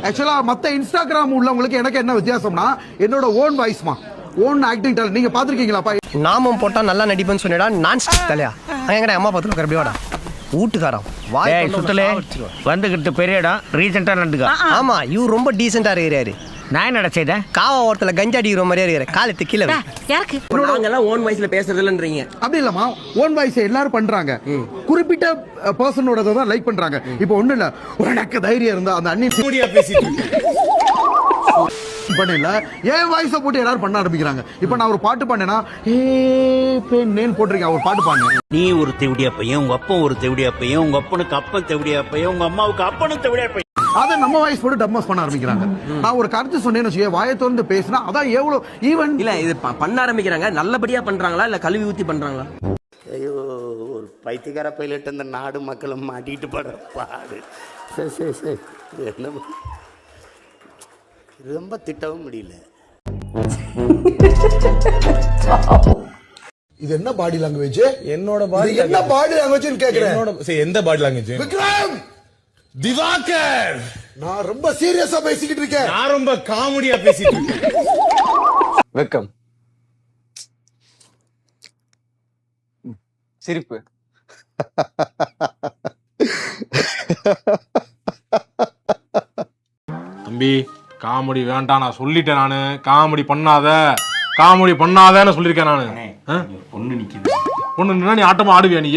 ஆக்சுவலா மத்த இன்ஸ்டாகிராம் உள்ளவங்களுக்கு எனக்கு என்ன வித்தியாசம்னா என்னோட ஓன் வாய்ஸ்மா ஓன் ஆக்டிங் டேலண்ட். நீங்க பாத்துருக்கீங்களாப்பா? நாமம் போட்டா நல்லா நடிப்பேன்னு சொன்னடா. நான் தலையா எங்கடா அம்மா பார்த்து கரபியோடா வீட்டுக்காரம் வாய் சுத்தலே வந்துகிட்டு பெரிய இடம் ரீசெண்டா நடந்துக்கா. ஆமா இவர் ரொம்ப டீசெண்டா இருக்கிறாரு. நான் என்னடா செய்தேன்? காவா ஓரத்துல கஞ்சா அடிக்கிற மாதிரியா இருக்கிற காலத்து கீழே நாங்கெல்லாம் ஓன் வாய்ஸ்ல பேசுறதுலன்றீங்க. அப்படி இல்லமா, ஓன் வாய்ஸ் எல்லாரும் பண்றாங்க, குறிப்பிட்ட பர்சனோட தான் லைக் பண்றாங்க. இப்போ ஒண்ணு இல்ல, உனக்கு தைரியம் இருந்தா அந்த அண்ணி பேசிட்டு பண்ணல ஏன் வாய்ஸ போட்டு எல்லாரும் பண்ண ஆரம்பிக்கிறாங்க. இப்போ நான் ஒரு பாட்டு பண்ணேனா ஏ பெண்ணேன்னு போட்டிருக்கேன், ஒரு பாட்டு பாடுனேன். நீ ஒரு தெவிடியா பையன், உங்க அப்பா ஒரு தெவிடியா பையன், உங்க அப்பனுக்கு அப்பன் தெவிடியா பையன், உங்க அம்மாவுக்கு அப்பனும் தெவிடியா பையன். அத நம்ம வாய்ஸ் போட்டு டம்மஸ் பண்ண ஆரம்பிக்கிறாங்க. நான் ஒரு கருத்து சொன்னேன்னு வச்சுக்கோ, வாயை திறந்து பேசினா அதான் எவ்வளவு ஈவன் இல்ல இது பண்ண ஆரம்பிக்கிறாங்க. நல்லபடியா பண்றாங்களா இல்ல கழுவி ஊத்தி பண்றாங்களா? ஐயோ, ஒரு பைத்தியக்கார பைலட் இந்த நாடு மக்களும் மாட்டிட்டு படுற பாடு. சரி சரி சரி, என்ன ரொம்ப திட்டவும் முடியல. இது என்ன பாடி லாங்குவேஜ்? என்னோட பாடி என்ன பாடி லாங்குவேஜ் கேக்குறேன். என்னோட எந்த பாடி லாங்குவேஜ்? விக்ரம் திவாகர், நான் ரொம்ப சீரியஸா பேசிக்கிட்டு இருக்கேன். நான் ரொம்ப காமெடியா பேசிட்டு இருக்கேன். வெக்கம், சிரிப்பு, தம்பி காமெடி வேண்டாம் நான் சொல்லிட்டேன். நானு காமெடி பண்ணாதன்னு சொல்லிருக்கேன் நானு. பொண்ணு நிக்குது, பொண்ணு நின்னா நீ ஆட்டமா ஆடுவியா நீ?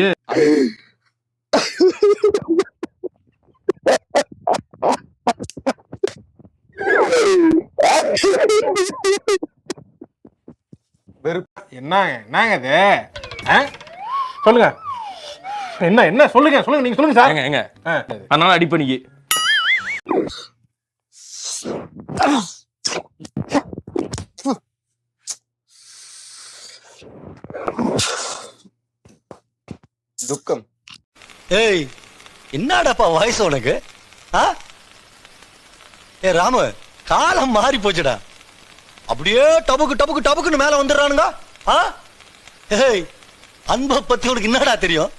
என்னங்க இது? சொல்லுங்க, என்ன சொல்லுங்க நீங்க சொல்லுங்க சார். எங்க அதனால அடிப்பணிக்கு துக்கம். ஏய் என்னடாப்பா வாய்ஸ் உனக்கு? ஏ ராமு, காலம் மாறி போச்சுடா. அப்படியே டபுக்கு டபுக்கு டபுக்குன்னு மேல வந்துடுறானுங்க. ஏய் அன்பை பத்தி உனக்கு என்னடா தெரியும்?